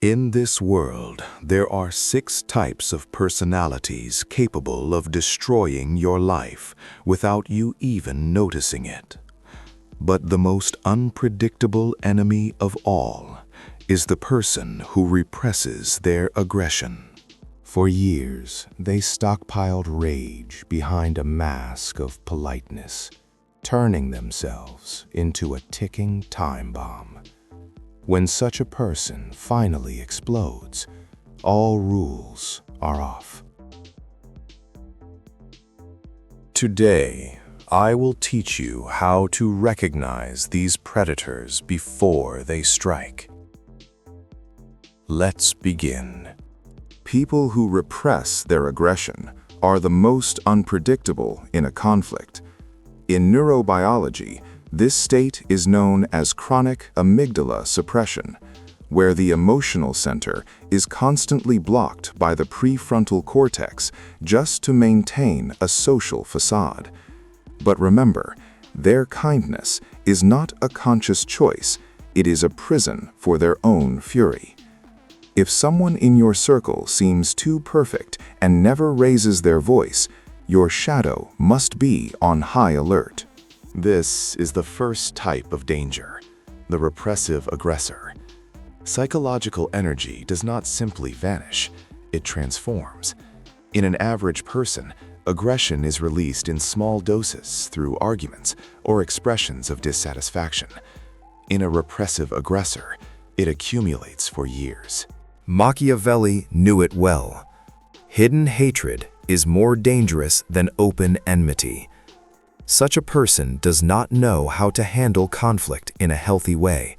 In this world, there are 6 types of personalities capable of destroying your life without you even noticing it. But the most unpredictable enemy of all is the person who represses their aggression. For years, they stockpiled rage behind a mask of politeness, turning themselves into a ticking time bomb. When such a person finally explodes, all rules are off. Today, I will teach you how to recognize these predators before they strike. Let's begin. People who repress their aggression are the most unpredictable in a conflict. In neurobiology, this state is known as chronic amygdala suppression, where the emotional center is constantly blocked by the prefrontal cortex just to maintain a social facade. But remember, their kindness is not a conscious choice, it is a prison for their own fury. If someone in your circle seems too perfect and never raises their voice, your shadow must be on high alert. This is the first type of danger, the repressive aggressor. Psychological energy does not simply vanish, it transforms. In an average person, aggression is released in small doses through arguments or expressions of dissatisfaction. In a repressive aggressor, it accumulates for years. Machiavelli knew it well. Hidden hatred is more dangerous than open enmity. Such a person does not know how to handle conflict in a healthy way.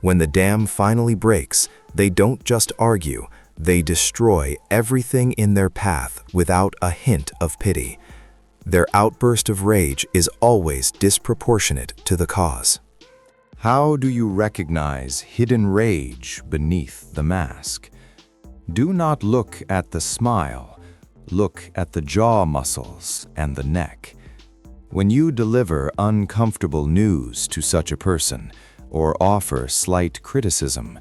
When the dam finally breaks, they don't just argue, they destroy everything in their path without a hint of pity. Their outburst of rage is always disproportionate to the cause. How do you recognize hidden rage beneath the mask? Do not look at the smile, look at the jaw muscles and the neck. When you deliver uncomfortable news to such a person or offer slight criticism,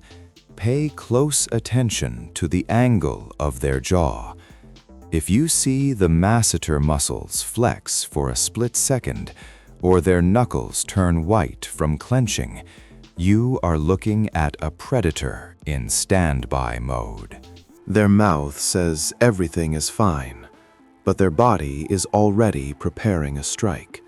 pay close attention to the angle of their jaw. If you see the masseter muscles flex for a split second or their knuckles turn white from clenching, you are looking at a predator in standby mode. Their mouth says everything is fine, but their body is already preparing a strike.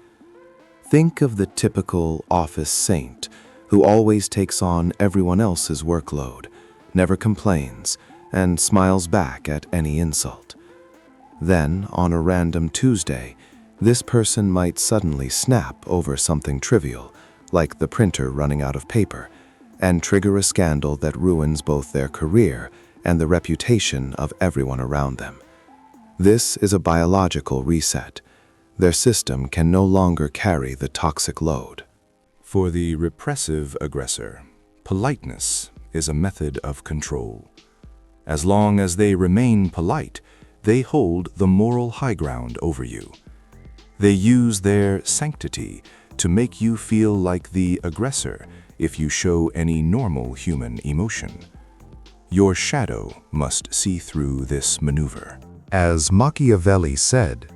Think of the typical office saint who always takes on everyone else's workload, never complains, and smiles back at any insult. Then, on a random Tuesday, this person might suddenly snap over something trivial, like the printer running out of paper, and trigger a scandal that ruins both their career and the reputation of everyone around them. This is a biological reset. Their system can no longer carry the toxic load. For the repressive aggressor, politeness is a method of control. As long as they remain polite, they hold the moral high ground over you. They use their sanctity to make you feel like the aggressor if you show any normal human emotion. Your shadow must see through this maneuver. As Machiavelli said,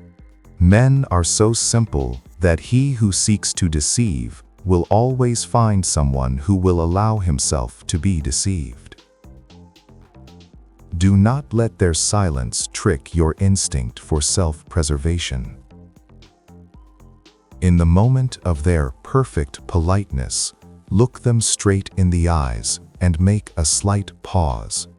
"Men are so simple that he who seeks to deceive will always find someone who will allow himself to be deceived." Do not let their silence trick your instinct for self-preservation. In the moment of their perfect politeness, look them straight in the eyes and make a slight pause.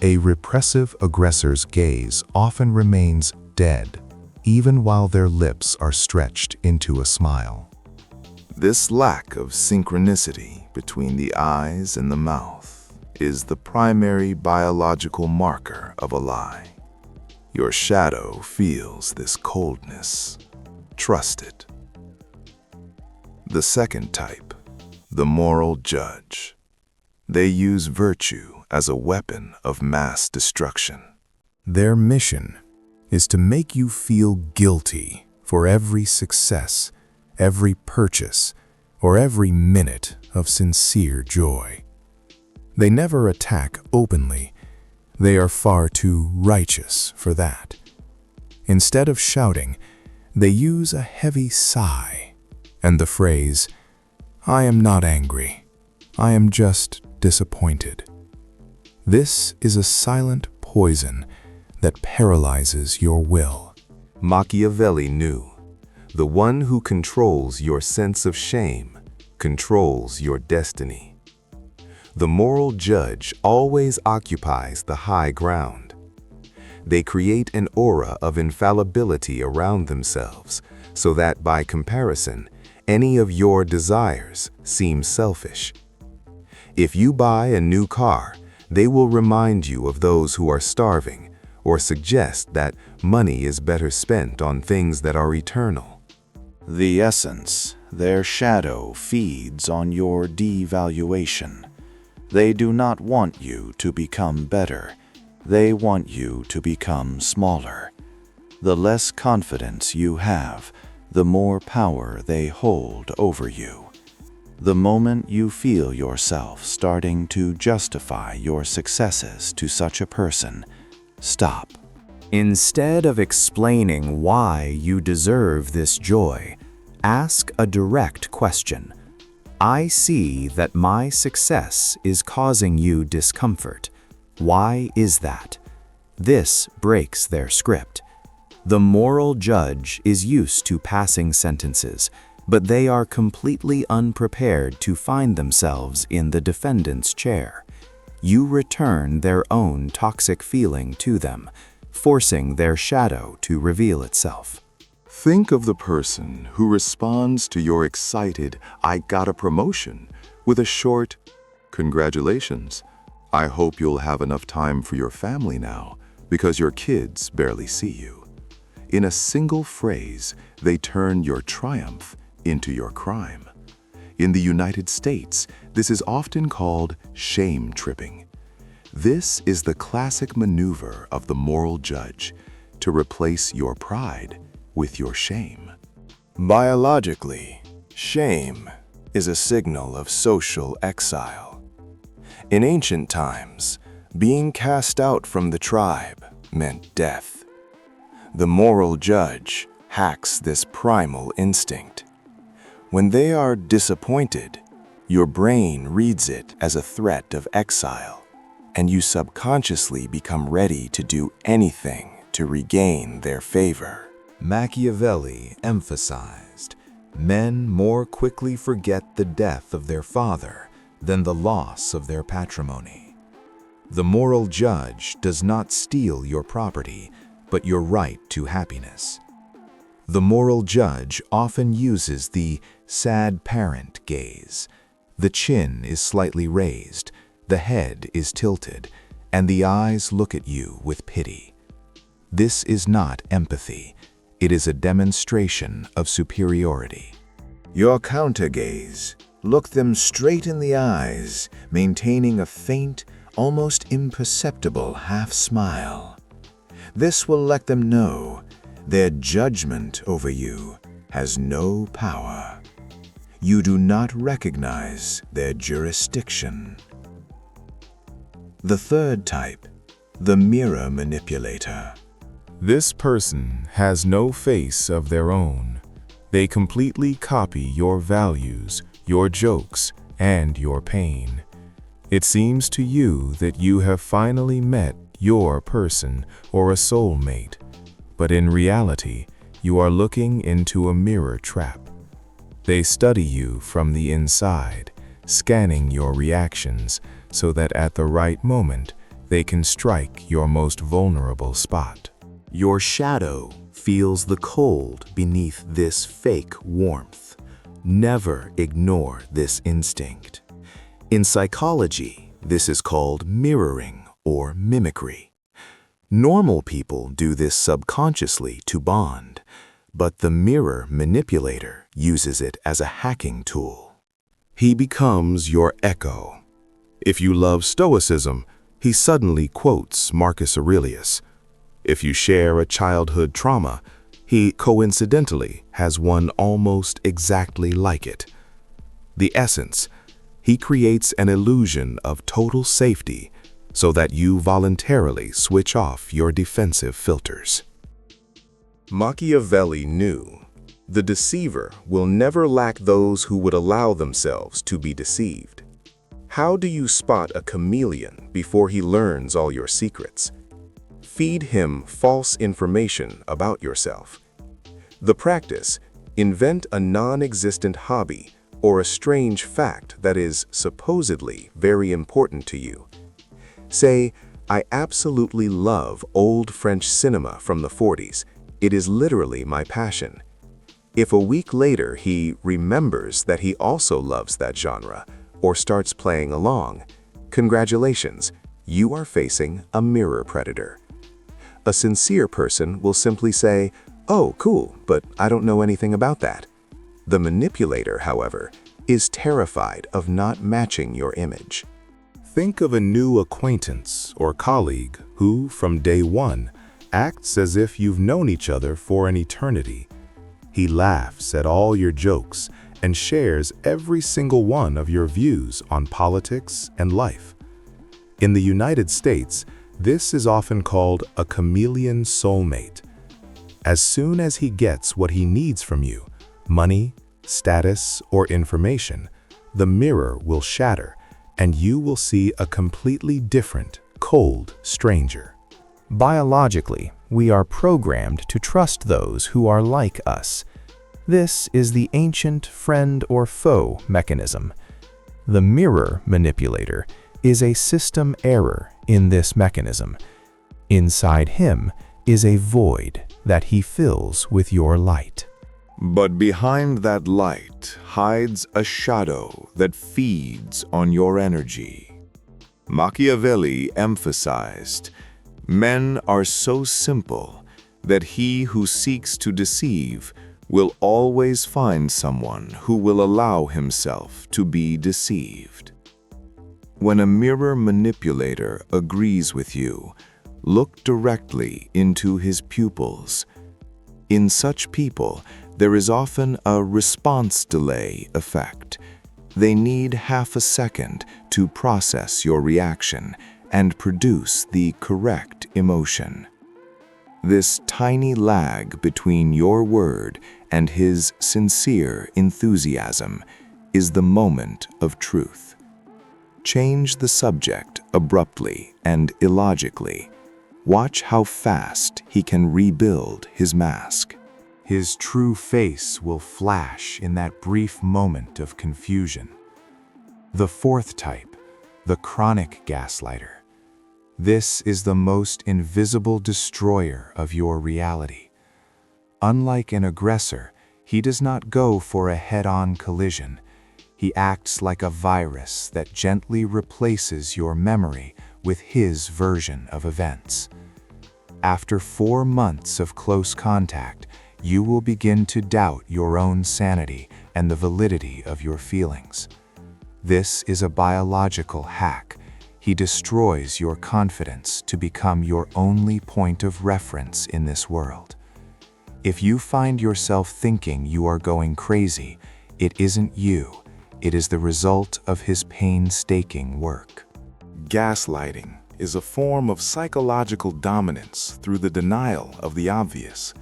A repressive aggressor's gaze often remains dead, even while their lips are stretched into a smile. This lack of synchronicity between the eyes and the mouth is the primary biological marker of a lie. Your shadow feels this coldness. Trust it. The second type, the moral judge. They use virtue as a weapon of mass destruction. Their mission is to make you feel guilty for every success, every purchase, or every minute of sincere joy. They never attack openly. They are far too righteous for that. Instead of shouting, they use a heavy sigh and the phrase, "I am not angry. I am just disappointed." This is a silent poison that paralyzes your will. Machiavelli knew, the one who controls your sense of shame controls your destiny. The moral judge always occupies the high ground. They create an aura of infallibility around themselves so that by comparison, any of your desires seem selfish. If you buy a new car, they will remind you of those who are starving or suggest that money is better spent on things that are eternal. The essence, their shadow feeds on your devaluation. They do not want you to become better. They want you to become smaller. The less confidence you have, the more power they hold over you. The moment you feel yourself starting to justify your successes to such a person, stop. Instead of explaining why you deserve this joy, ask a direct question. I see that my success is causing you discomfort. Why is that? This breaks their script. The moral judge is used to passing sentences, but they are completely unprepared to find themselves in the defendant's chair. You return their own toxic feeling to them, forcing their shadow to reveal itself. Think of the person who responds to your excited, "I got a promotion," with a short, "Congratulations. I hope you'll have enough time for your family now, because your kids barely see you." In a single phrase, they turn your triumph into your crime. In the United States, this is often called shame tripping. This is the classic maneuver of the moral judge to replace your pride with your shame. Biologically, shame is a signal of social exile. In ancient times, being cast out from the tribe meant death. The moral judge hacks this primal instinct. When they are disappointed, your brain reads it as a threat of exile, and you subconsciously become ready to do anything to regain their favor. Machiavelli emphasized, men more quickly forget the death of their father than the loss of their patrimony. The moral judge does not steal your property, but your right to happiness. The moral judge often uses the sad parent gaze. The chin is slightly raised, the head is tilted, and the eyes look at you with pity. This is not empathy. It is a demonstration of superiority. Your counter-gaze. Look them straight in the eyes, maintaining a faint, almost imperceptible half-smile. This will let them know their judgment over you has no power. You do not recognize their jurisdiction. The third type, the mirror manipulator. This person has no face of their own. They completely copy your values, your jokes, and your pain. It seems to you that you have finally met your person or a soulmate, but in reality, you are looking into a mirror trap. They study you from the inside, scanning your reactions so that at the right moment, they can strike your most vulnerable spot. Your shadow feels the cold beneath this fake warmth. Never ignore this instinct. In psychology, this is called mirroring or mimicry. Normal people do this subconsciously to bond, but the mirror manipulator uses it as a hacking tool. He becomes your echo. If you love Stoicism, he suddenly quotes Marcus Aurelius. If you share a childhood trauma, he coincidentally has one almost exactly like it. The essence, He creates an illusion of total safety so that you voluntarily switch off your defensive filters. Machiavelli knew the deceiver will never lack those who would allow themselves to be deceived. How do you spot a chameleon before he learns all your secrets? Feed him false information about yourself. The practice: invent a non-existent hobby or a strange fact that is supposedly very important to you. Say, "I absolutely love old French cinema from the 40s. It is literally my passion." If a week later he remembers that he also loves that genre or starts playing along, congratulations, you are facing a mirror predator. A sincere person will simply say, "Oh, cool, but I don't know anything about that." The manipulator, however, is terrified of not matching your image. Think of a new acquaintance or colleague who, from day one, acts as if you've known each other for an eternity. He laughs at all your jokes and shares every single one of your views on politics and life. In the United States, this is often called a chameleon soulmate. As soon as he gets what he needs from you, money, status, or information, the mirror will shatter and you will see a completely different, cold stranger. Biologically, we are programmed to trust those who are like us. This is the ancient friend or foe mechanism. The mirror manipulator is a system error in this mechanism. Inside him is a void that he fills with your light. But behind that light hides a shadow that feeds on your energy. Machiavelli emphasized, "Men are so simple that he who seeks to deceive will always find someone who will allow himself to be deceived." When a mirror manipulator agrees with you, look directly into his pupils. In such people, there is often a response delay effect. They need half a second to process your reaction and produce the correct emotion. This tiny lag between your word and his sincere enthusiasm is the moment of truth. Change the subject abruptly and illogically. Watch how fast he can rebuild his mask. His true face will flash in that brief moment of confusion. The fourth type, the chronic gaslighter. This is the most invisible destroyer of your reality. Unlike an aggressor, he does not go for a head-on collision. He acts like a virus that gently replaces your memory with his version of events. After 4 months of close contact, you will begin to doubt your own sanity and the validity of your feelings. This is a biological hack. He destroys your confidence to become your only point of reference in this world. If you find yourself thinking you are going crazy, it isn't you. It is the result of his painstaking work. Gaslighting is a form of psychological dominance through the denial of the obvious.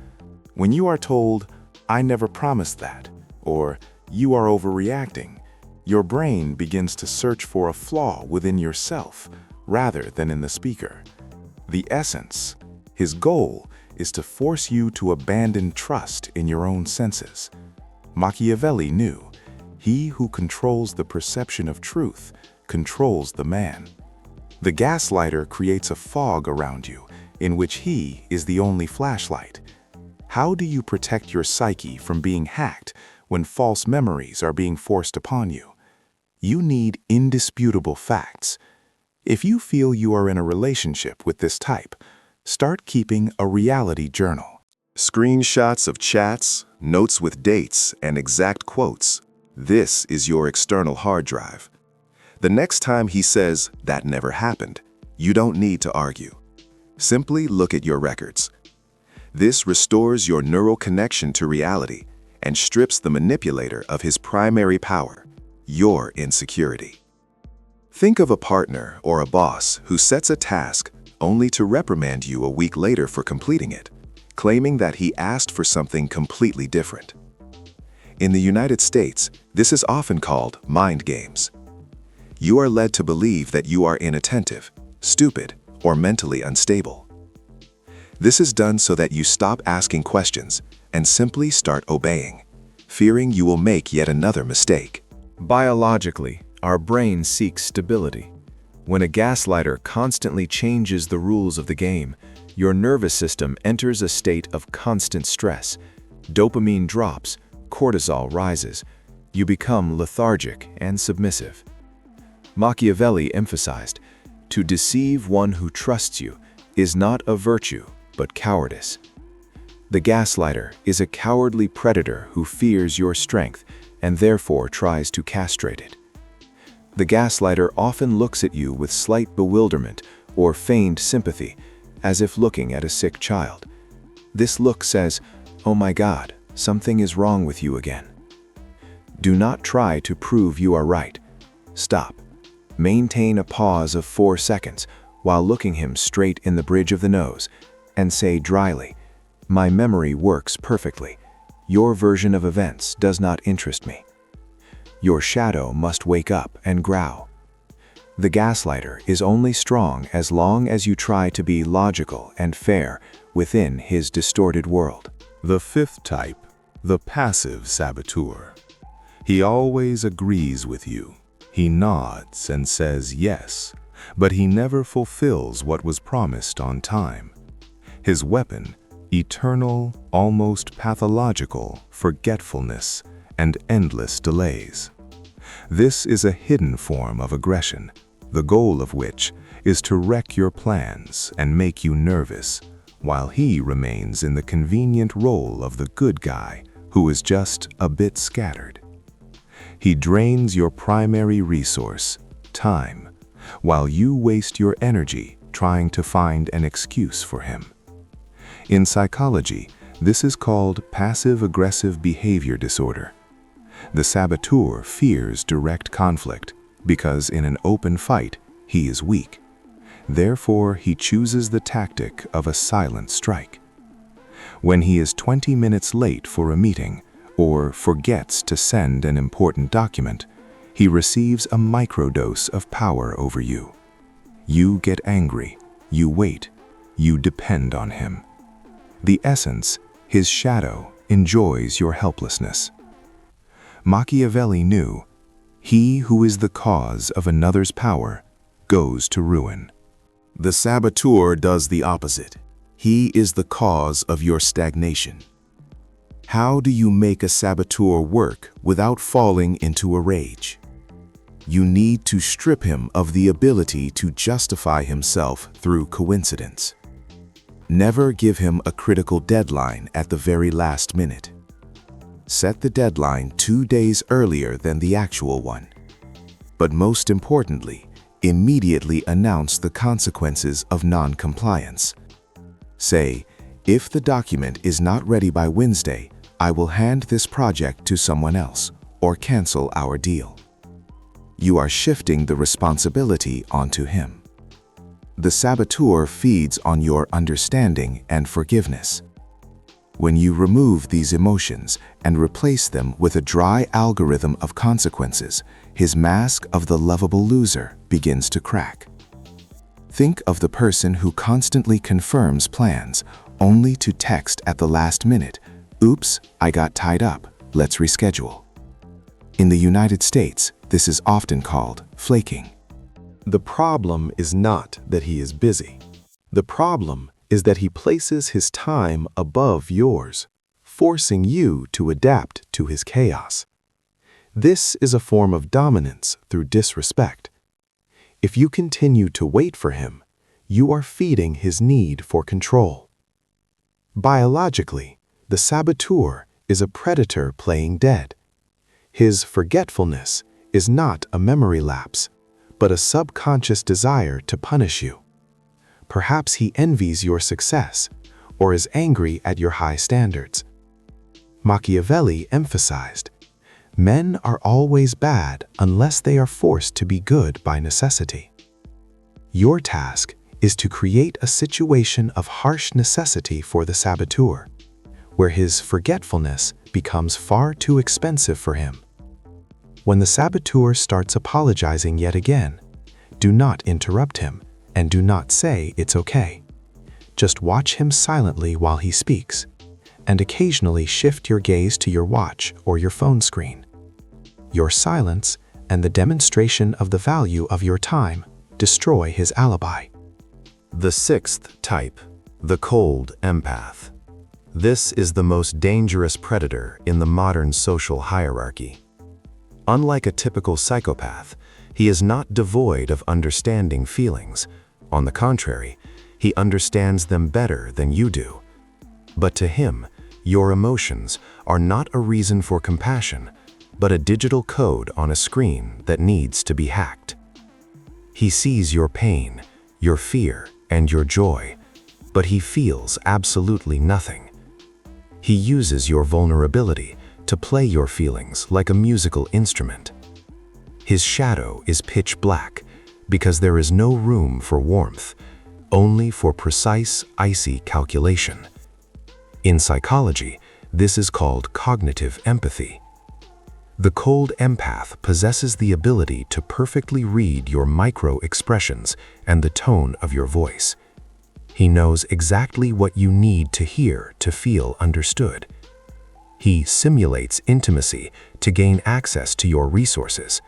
When you are told, "I never promised that," or "you are overreacting," your brain begins to search for a flaw within yourself rather than in the speaker. The essence, his goal, is to force you to abandon trust in your own senses. Machiavelli knew, he who controls the perception of truth controls the man. The gaslighter creates a fog around you in which he is the only flashlight. How do you protect your psyche from being hacked when false memories are being forced upon you? You need indisputable facts. If you feel you are in a relationship with this type, start keeping a reality journal. Screenshots of chats, notes with dates, and exact quotes. This is your external hard drive. The next time he says, "that never happened," you don't need to argue. Simply look at your records. This restores your neural connection to reality and strips the manipulator of his primary power, your insecurity. Think of a partner or a boss who sets a task only to reprimand you a week later for completing it, claiming that he asked for something completely different. In the United States, this is often called mind games. You are led to believe that you are inattentive, stupid, or mentally unstable. This is done so that you stop asking questions and simply start obeying, fearing you will make yet another mistake. Biologically, our brain seeks stability. When a gaslighter constantly changes the rules of the game, your nervous system enters a state of constant stress. Dopamine drops, cortisol rises. You become lethargic and submissive. Machiavelli emphasized, "To deceive one who trusts you is not a virtue, but cowardice." The gaslighter is a cowardly predator who fears your strength and therefore tries to castrate it. The gaslighter often looks at you with slight bewilderment or feigned sympathy, as if looking at a sick child. This look says, "Oh my God, something is wrong with you again." Do not try to prove you are right. Stop. Maintain a pause of 4 seconds while looking him straight in the bridge of the nose and say dryly, "My memory works perfectly. Your version of events does not interest me." Your shadow must wake up and growl. The gaslighter is only strong as long as you try to be logical and fair within his distorted world. The fifth type, the passive saboteur. He always agrees with you. He nods and says yes, but he never fulfills what was promised on time. His weapon, eternal, almost pathological forgetfulness and endless delays. This is a hidden form of aggression, the goal of which is to wreck your plans and make you nervous, while he remains in the convenient role of the good guy who is just a bit scattered. He drains your primary resource, time, while you waste your energy trying to find an excuse for him. In psychology, this is called passive-aggressive behavior disorder. The saboteur fears direct conflict because in an open fight, he is weak. Therefore, he chooses the tactic of a silent strike. When he is 20 minutes late for a meeting or forgets to send an important document, he receives a microdose of power over you. You get angry, you wait, you depend on him. The essence, his shadow, enjoys your helplessness. Machiavelli knew, he who is the cause of another's power goes to ruin. The saboteur does the opposite. He is the cause of your stagnation. How do you make a saboteur work without falling into a rage? You need to strip him of the ability to justify himself through coincidence. Never give him a critical deadline at the very last minute. Set the deadline 2 days earlier than the actual one. But most importantly, immediately announce the consequences of non-compliance. Say, if the document is not ready by Wednesday, I will hand this project to someone else or cancel our deal. You are shifting the responsibility onto him. The saboteur feeds on your understanding and forgiveness. When you remove these emotions and replace them with a dry algorithm of consequences, his mask of the lovable loser begins to crack. Think of the person who constantly confirms plans, only to text at the last minute, "Oops, I got tied up, let's reschedule." In the United States, this is often called flaking. The problem is not that he is busy. The problem is that he places his time above yours, forcing you to adapt to his chaos. This is a form of dominance through disrespect. If you continue to wait for him, you are feeding his need for control. Biologically, the saboteur is a predator playing dead. His forgetfulness is not a memory lapse, but a subconscious desire to punish you. Perhaps he envies your success or is angry at your high standards. Machiavelli emphasized, Men are always bad unless they are forced to be good by necessity. Your task is to create a situation of harsh necessity for the saboteur, where his forgetfulness becomes far too expensive for him. When the saboteur starts apologizing yet again, do not interrupt him and do not say it's okay. Just watch him silently while he speaks, and occasionally shift your gaze to your watch or your phone screen. Your silence and the demonstration of the value of your time destroy his alibi. The sixth type, the cold empath. This is the most dangerous predator in the modern social hierarchy. Unlike a typical psychopath, he is not devoid of understanding feelings. On the contrary, he understands them better than you do. But to him, your emotions are not a reason for compassion, but a digital code on a screen that needs to be hacked. He sees your pain, your fear, and your joy, but he feels absolutely nothing. He uses your vulnerability to play your feelings like a musical instrument. His shadow is pitch black because there is no room for warmth, only for precise, icy calculation. In psychology, this is called cognitive empathy. The cold empath possesses the ability to perfectly read your micro-expressions and the tone of your voice. He knows exactly what you need to hear to feel understood. He simulates intimacy to gain access to your resources.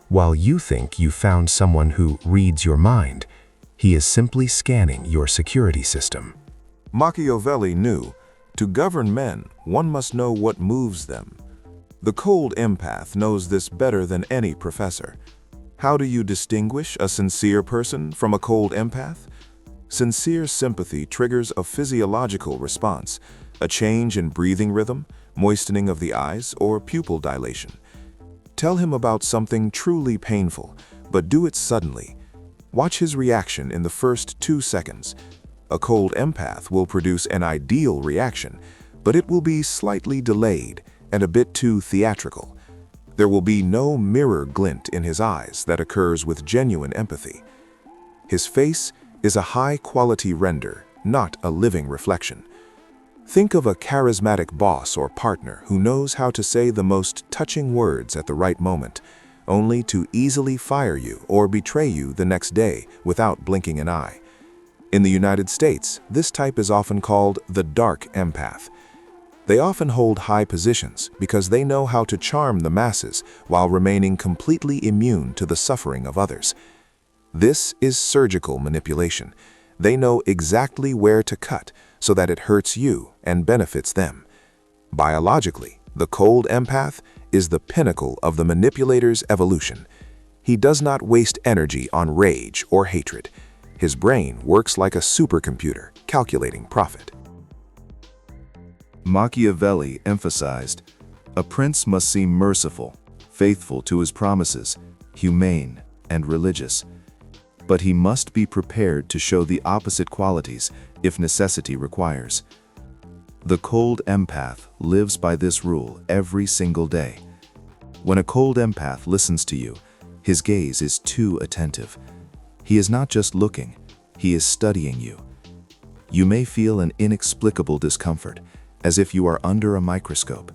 While you think you found someone who reads your mind, he is simply scanning your security system. Machiavelli knew, to govern men, one must know what moves them. The cold empath knows this better than any professor. How do you distinguish a sincere person from a cold empath? Sincere sympathy triggers a physiological response, a change in breathing rhythm, moistening of the eyes, or pupil dilation. Tell him about something truly painful, but do it suddenly. Watch his reaction in the first 2 seconds. A cold empath will produce an ideal reaction, but it will be slightly delayed and a bit too theatrical. There will be no mirror glint in his eyes that occurs with genuine empathy. His face is a high-quality render, not a living reflection. Think of a charismatic boss or partner who knows how to say the most touching words at the right moment, only to easily fire you or betray you the next day without blinking an eye. In the United States, this type is often called the dark empath. They often hold high positions because they know how to charm the masses while remaining completely immune to the suffering of others. This is surgical manipulation. They know exactly where to cut so that it hurts you and benefits them. Biologically, the cold empath is the pinnacle of the manipulator's evolution. He does not waste energy on rage or hatred. His brain works like a supercomputer, calculating profit. Machiavelli emphasized, a prince must seem merciful, faithful to his promises, humane, and religious. But he must be prepared to show the opposite qualities if necessity requires. The cold empath lives by this rule every single day. When a cold empath listens to you, his gaze is too attentive. He is not just looking, he is studying you. You may feel an inexplicable discomfort, as if you are under a microscope.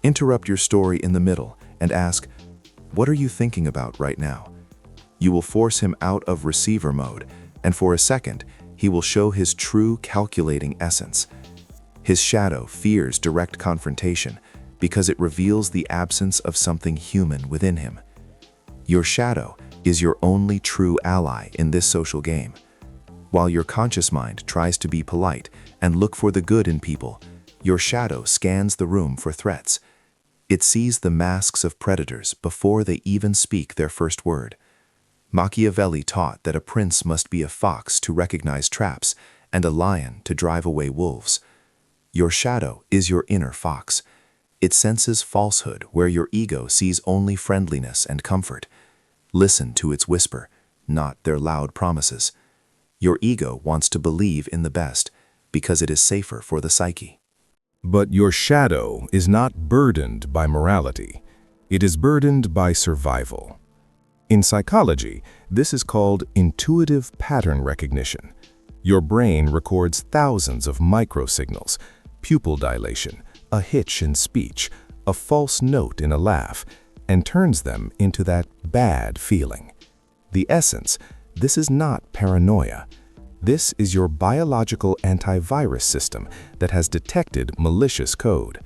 Interrupt your story in the middle and ask, "What are you thinking about right now?" You will force him out of receiver mode, and for a second, he will show his true calculating essence. His shadow fears direct confrontation because it reveals the absence of something human within him. Your shadow is your only true ally in this social game. While your conscious mind tries to be polite and look for the good in people, your shadow scans the room for threats. It sees the masks of predators before they even speak their first word. Machiavelli taught that a prince must be a fox to recognize traps and a lion to drive away wolves. Your shadow is your inner fox. It senses falsehood where your ego sees only friendliness and comfort. Listen to its whisper, not their loud promises. Your ego wants to believe in the best because it is safer for the psyche. But your shadow is not burdened by morality. It is burdened by survival. In psychology, this is called intuitive pattern recognition. Your brain records thousands of microsignals, pupil dilation, a hitch in speech, a false note in a laugh, and turns them into that bad feeling. The essence, this is not paranoia. This is your biological antivirus system that has detected malicious code.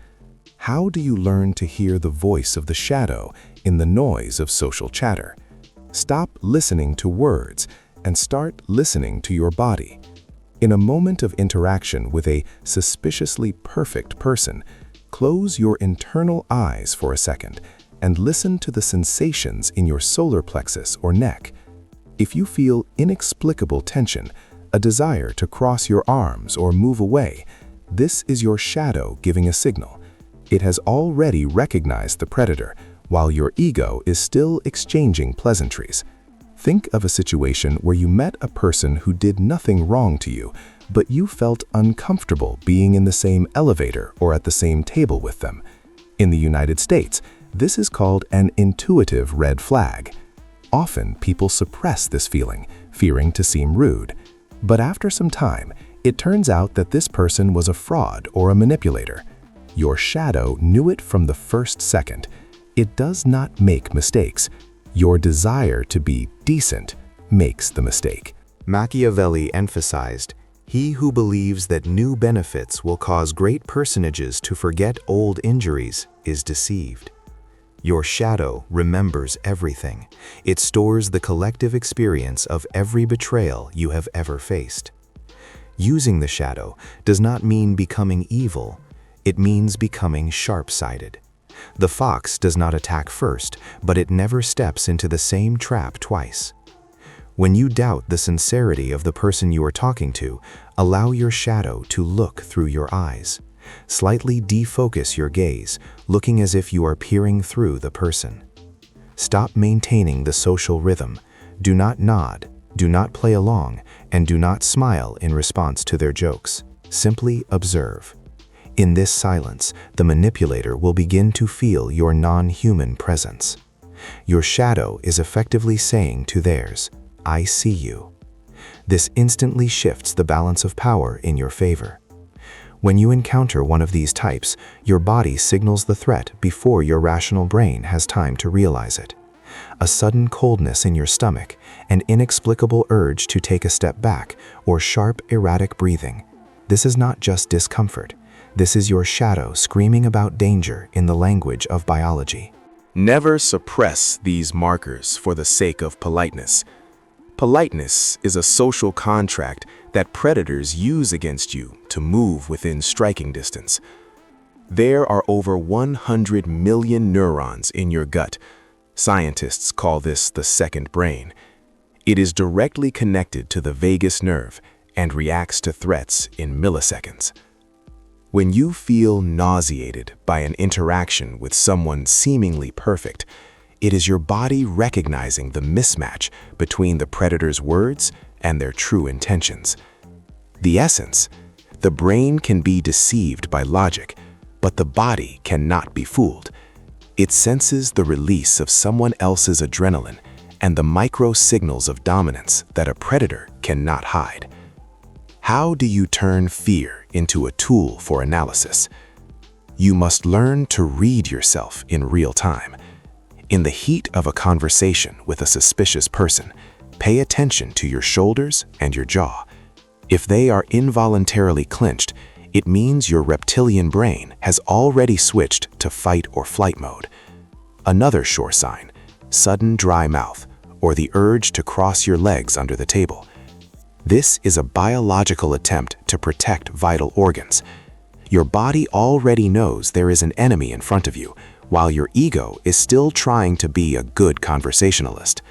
How do you learn to hear the voice of the shadow in the noise of social chatter? Stop listening to words and start listening to your body. In a moment of interaction with a suspiciously perfect person, close your internal eyes for a second and listen to the sensations in your solar plexus or neck. If you feel inexplicable tension, a desire to cross your arms or move away, this is your shadow giving a signal. It has already recognized the predator, while your ego is still exchanging pleasantries. Think of a situation where you met a person who did nothing wrong to you, but you felt uncomfortable being in the same elevator or at the same table with them. In the United States, this is called an intuitive red flag. Often, people suppress this feeling, fearing to seem rude. But after some time, it turns out that this person was a fraud or a manipulator. Your shadow knew it from the first second. It does not make mistakes. Your desire to be decent makes the mistake. Machiavelli emphasized, "He who believes that new benefits will cause great personages to forget old injuries is deceived." Your shadow remembers everything. It stores the collective experience of every betrayal you have ever faced. Using the shadow does not mean becoming evil. It means becoming sharp-sighted. The fox does not attack first, but it never steps into the same trap twice. When you doubt the sincerity of the person you are talking to, allow your shadow to look through your eyes. Slightly defocus your gaze, looking as if you are peering through the person. Stop maintaining the social rhythm. Do not nod, do not play along, and do not smile in response to their jokes. Simply observe. In this silence, the manipulator will begin to feel your non-human presence. Your shadow is effectively saying to theirs, "I see you." This instantly shifts the balance of power in your favor. When you encounter one of these types, your body signals the threat before your rational brain has time to realize it. A sudden coldness in your stomach, an inexplicable urge to take a step back, or sharp, erratic breathing. This is not just discomfort. This is your shadow screaming about danger in the language of biology. Never suppress these markers for the sake of politeness. Politeness is a social contract that predators use against you to move within striking distance. There are over 100 million neurons in your gut. Scientists call this the second brain. It is directly connected to the vagus nerve and reacts to threats in milliseconds. When you feel nauseated by an interaction with someone seemingly perfect, it is your body recognizing the mismatch between the predator's words and their true intentions. The essence, the brain can be deceived by logic, but the body cannot be fooled. It senses the release of someone else's adrenaline and the micro signals of dominance that a predator cannot hide. How do you turn fear into a tool for analysis? You must learn to read yourself in real time. In the heat of a conversation with a suspicious person, pay attention to your shoulders and your jaw. If they are involuntarily clenched, it means your reptilian brain has already switched to fight or flight mode. Another sure sign, sudden dry mouth, or the urge to cross your legs under the table. This is a biological attempt to protect vital organs. Your body already knows there is an enemy in front of you, while your ego is still trying to be a good conversationalist.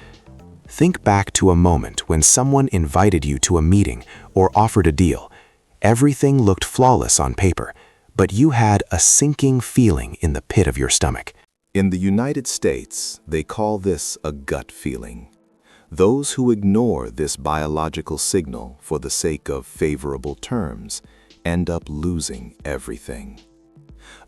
Think back to a moment when someone invited you to a meeting or offered a deal. Everything looked flawless on paper, but you had a sinking feeling in the pit of your stomach. In the United States, they call this a gut feeling. Those who ignore this biological signal for the sake of favorable terms end up losing everything.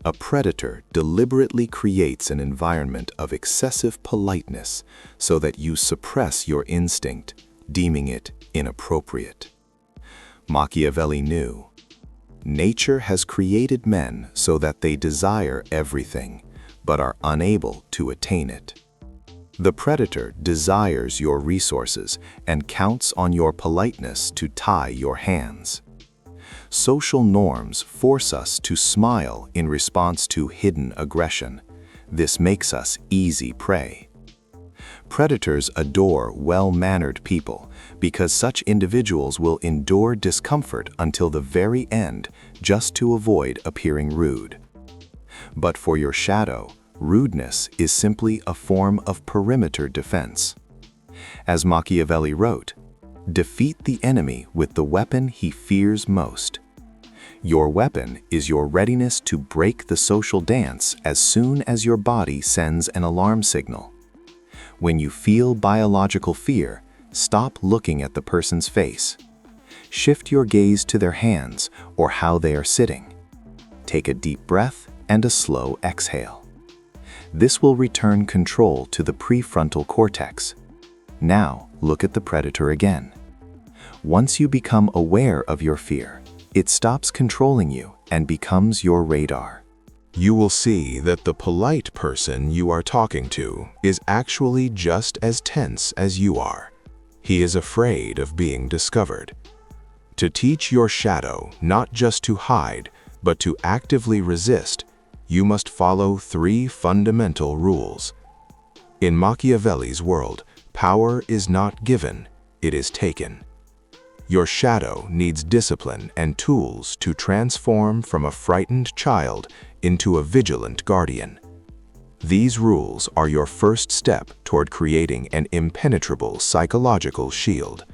A predator deliberately creates an environment of excessive politeness so that you suppress your instinct, deeming it inappropriate. Machiavelli knew, nature has created men so that they desire everything, but are unable to attain it. The predator desires your resources and counts on your politeness to tie your hands. Social norms force us to smile in response to hidden aggression. This makes us easy prey. Predators adore well-mannered people because such individuals will endure discomfort until the very end just to avoid appearing rude. But for your shadow, rudeness is simply a form of perimeter defense. As Machiavelli wrote, defeat the enemy with the weapon he fears most. Your weapon is your readiness to break the social dance as soon as your body sends an alarm signal. When you feel biological fear, stop looking at the person's face. Shift your gaze to their hands or how they are sitting. Take a deep breath and a slow exhale. This will return control to the prefrontal cortex. Now, look at the predator again. Once you become aware of your fear, it stops controlling you and becomes your radar. You will see that the polite person you are talking to is actually just as tense as you are. He is afraid of being discovered. To teach your shadow not just to hide, but to actively resist, you must follow 3 fundamental rules. In Machiavelli's world, power is not given, it is taken. Your shadow needs discipline and tools to transform from a frightened child into a vigilant guardian. These rules are your first step toward creating an impenetrable psychological shield.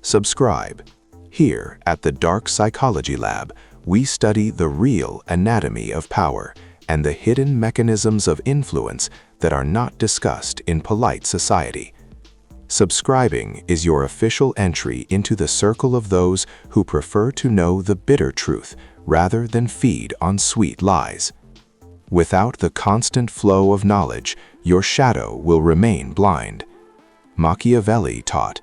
Subscribe. Here at the Dark Psychology Lab, we study the real anatomy of power and the hidden mechanisms of influence that are not discussed in polite society. Subscribing is your official entry into the circle of those who prefer to know the bitter truth rather than feed on sweet lies. Without the constant flow of knowledge, your shadow will remain blind. Machiavelli taught,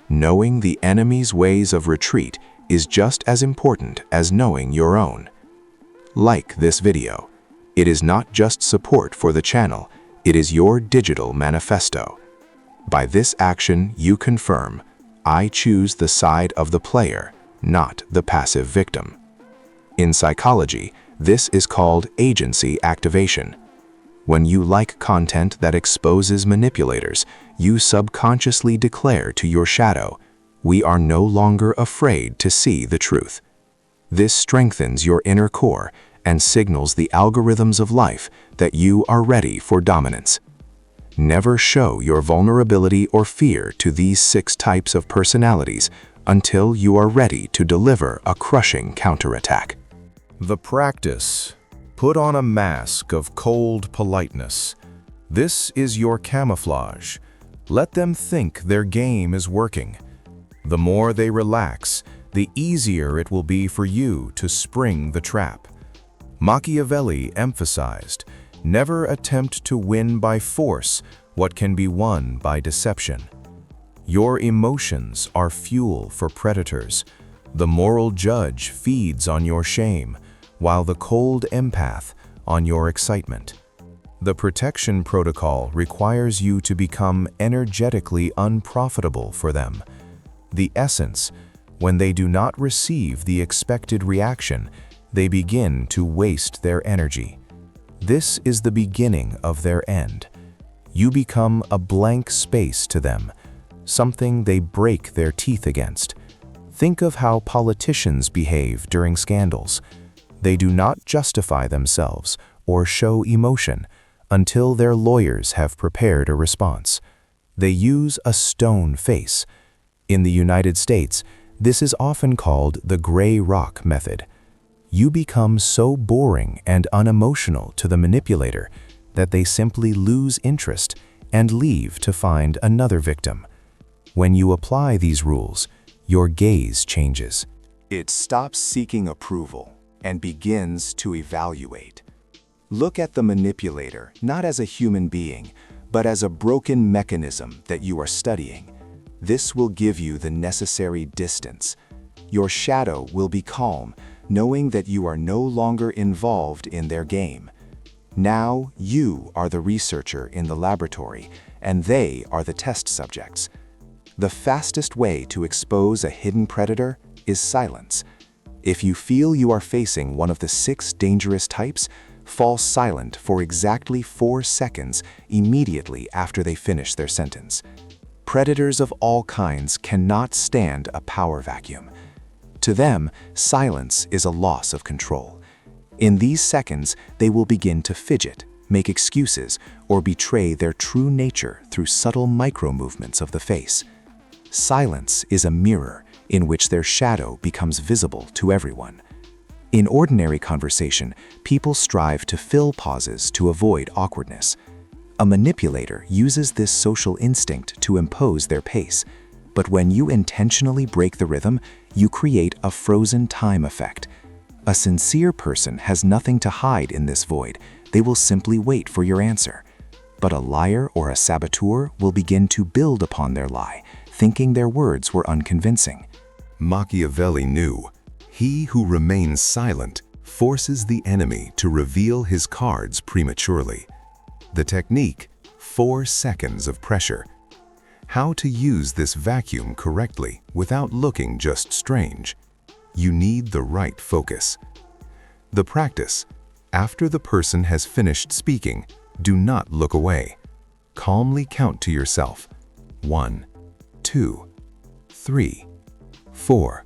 knowing the enemy's ways of retreat is just as important as knowing your own. Like this video. It is not just support for the channel, it is your digital manifesto. By this action, you confirm, I choose the side of the player, not the passive victim. In psychology, this is called agency activation. When you like content that exposes manipulators, you subconsciously declare to your shadow, we are no longer afraid to see the truth. This strengthens your inner core and signals the algorithms of life that you are ready for dominance. Never show your vulnerability or fear to these 6 types of personalities until you are ready to deliver a crushing counterattack. The practice. Put on a mask of cold politeness. This is your camouflage. Let them think their game is working. The more they relax, the easier it will be for you to spring the trap. Machiavelli emphasized, never attempt to win by force what can be won by deception. Your emotions are fuel for predators. The moral judge feeds on your shame, while the cold empath on your excitement. The protection protocol requires you to become energetically unprofitable for them. The essence, when they do not receive the expected reaction, they begin to waste their energy. This is the beginning of their end. You become a blank space to them, something they break their teeth against. Think of how politicians behave during scandals. They do not justify themselves or show emotion until their lawyers have prepared a response. They use a stone face. In the United States, this is often called the gray rock method. You become so boring and unemotional to the manipulator that they simply lose interest and leave to find another victim. When you apply these rules, your gaze changes. It stops seeking approval and begins to evaluate. Look at the manipulator not as a human being, but as a broken mechanism that you are studying. This will give you the necessary distance. Your shadow will be calm, knowing that you are no longer involved in their game. Now you are the researcher in the laboratory, and they are the test subjects. The fastest way to expose a hidden predator is silence. If you feel you are facing one of the 6 dangerous types, fall silent for exactly 4 seconds immediately after they finish their sentence. Predators of all kinds cannot stand a power vacuum. To them, silence is a loss of control. In these seconds, they will begin to fidget, make excuses, or betray their true nature through subtle micro-movements of the face. Silence is a mirror in which their shadow becomes visible to everyone. In ordinary conversation, people strive to fill pauses to avoid awkwardness. A manipulator uses this social instinct to impose their pace. But when you intentionally break the rhythm, you create a frozen time effect. A sincere person has nothing to hide in this void. They will simply wait for your answer. But a liar or a saboteur will begin to build upon their lie, thinking their words were unconvincing. Machiavelli knew, he who remains silent forces the enemy to reveal his cards prematurely. The technique, 4 seconds of pressure. How to use this vacuum correctly without looking just strange. You need the right focus. The practice, after the person has finished speaking, do not look away. Calmly count to yourself. 1, 2, 3, 4.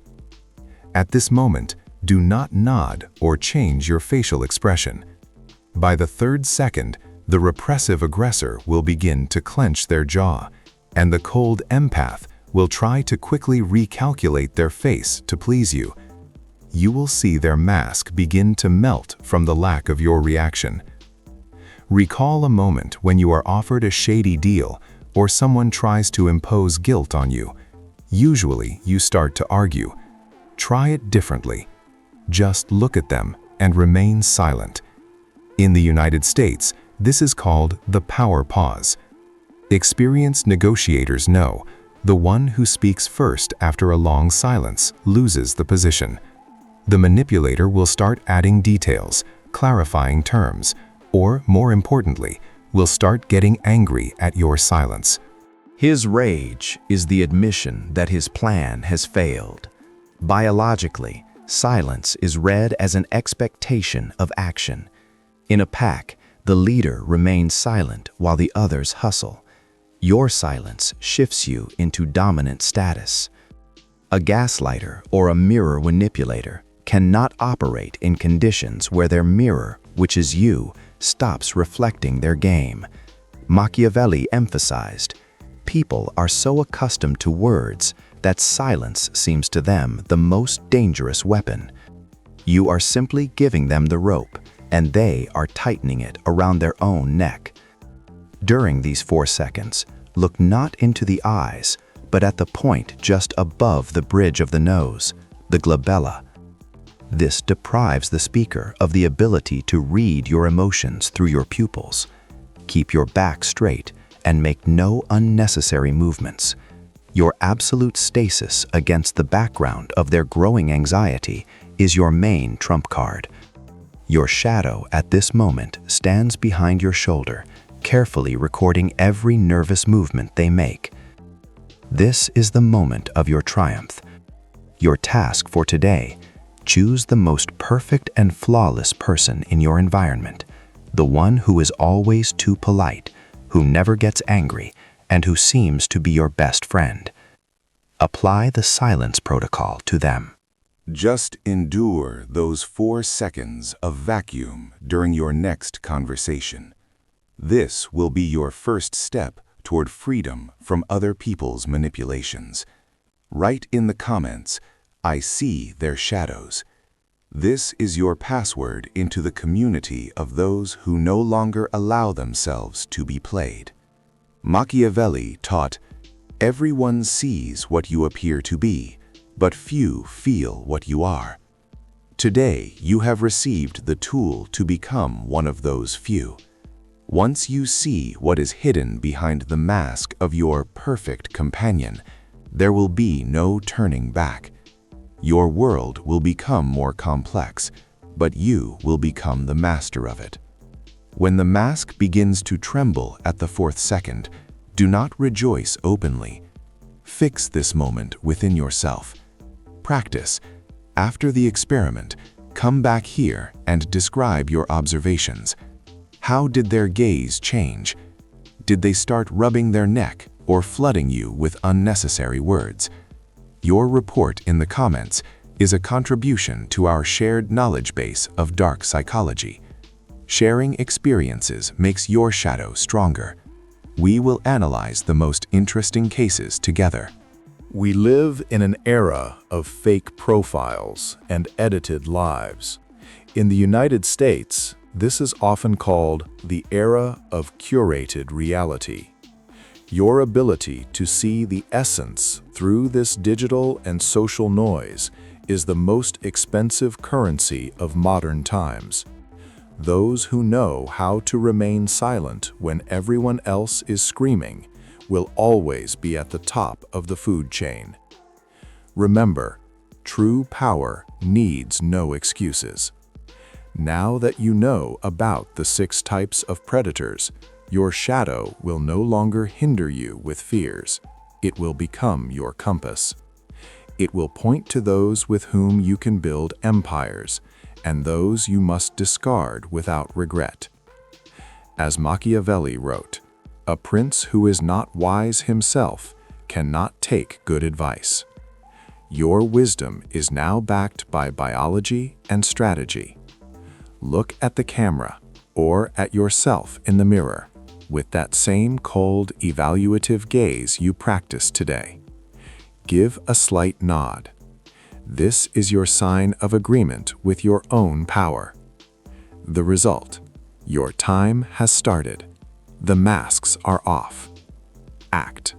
At this moment, do not nod or change your facial expression. By the 3rd second, the repressive aggressor will begin to clench their jaw, and the cold empath will try to quickly recalculate their face to please you. You will see their mask begin to melt from the lack of your reaction. Recall a moment when you are offered a shady deal or someone tries to impose guilt on you. Usually, you start to argue. Try it differently. Just look at them and remain silent. In the United States, this is called the power pause. Experienced negotiators know the one who speaks first after a long silence loses the position. The manipulator will start adding details, clarifying terms, or, more importantly, will start getting angry at your silence. His rage is the admission that his plan has failed. Biologically, silence is read as an expectation of action. In a pack, the leader remains silent while the others hustle. Your silence shifts you into dominant status. A gaslighter or a mirror manipulator cannot operate in conditions where their mirror, which is you, stops reflecting their game. Machiavelli emphasized, people are so accustomed to words that silence seems to them the most dangerous weapon. You are simply giving them the rope, and they are tightening it around their own neck. During these 4 seconds, look not into the eyes, but at the point just above the bridge of the nose, the glabella. This deprives the speaker of the ability to read your emotions through your pupils. Keep your back straight and make no unnecessary movements. Your absolute stasis against the background of their growing anxiety is your main trump card. Your shadow at this moment stands behind your shoulder, carefully recording every nervous movement they make. This is the moment of your triumph. Your task for today: choose the most perfect and flawless person in your environment, the one who is always too polite, who never gets angry, and who seems to be your best friend. Apply the silence protocol to them. Just endure those 4 seconds of vacuum during your next conversation. This will be your first step toward freedom from other people's manipulations. Write in the comments, "I see their shadows." This is your password into the community of those who no longer allow themselves to be played. Machiavelli taught, "Everyone sees what you appear to be, but few feel what you are." Today, you have received the tool to become one of those few. Once you see what is hidden behind the mask of your perfect companion, there will be no turning back. Your world will become more complex, but you will become the master of it. When the mask begins to tremble at the 4th second, do not rejoice openly. Fix this moment within yourself. Practice. After the experiment, come back here and describe your observations. How did their gaze change? Did they start rubbing their neck or flooding you with unnecessary words? Your report in the comments is a contribution to our shared knowledge base of dark psychology. Sharing experiences makes your shadow stronger. We will analyze the most interesting cases together. We live in an era of fake profiles and edited lives. In the United States, this is often called the era of curated reality. Your ability to see the essence through this digital and social noise is the most expensive currency of modern times. Those who know how to remain silent when everyone else is screaming will always be at the top of the food chain. Remember, true power needs no excuses. Now that you know about the 6 types of predators, your shadow will no longer hinder you with fears. It will become your compass. It will point to those with whom you can build empires, and those you must discard without regret. As Machiavelli wrote, "A prince who is not wise himself cannot take good advice." Your wisdom is now backed by biology and strategy. Look at the camera or at yourself in the mirror with that same cold, evaluative gaze you practiced today. Give a slight nod. This is your sign of agreement with your own power. The result: your time has started. The masks are off. Act.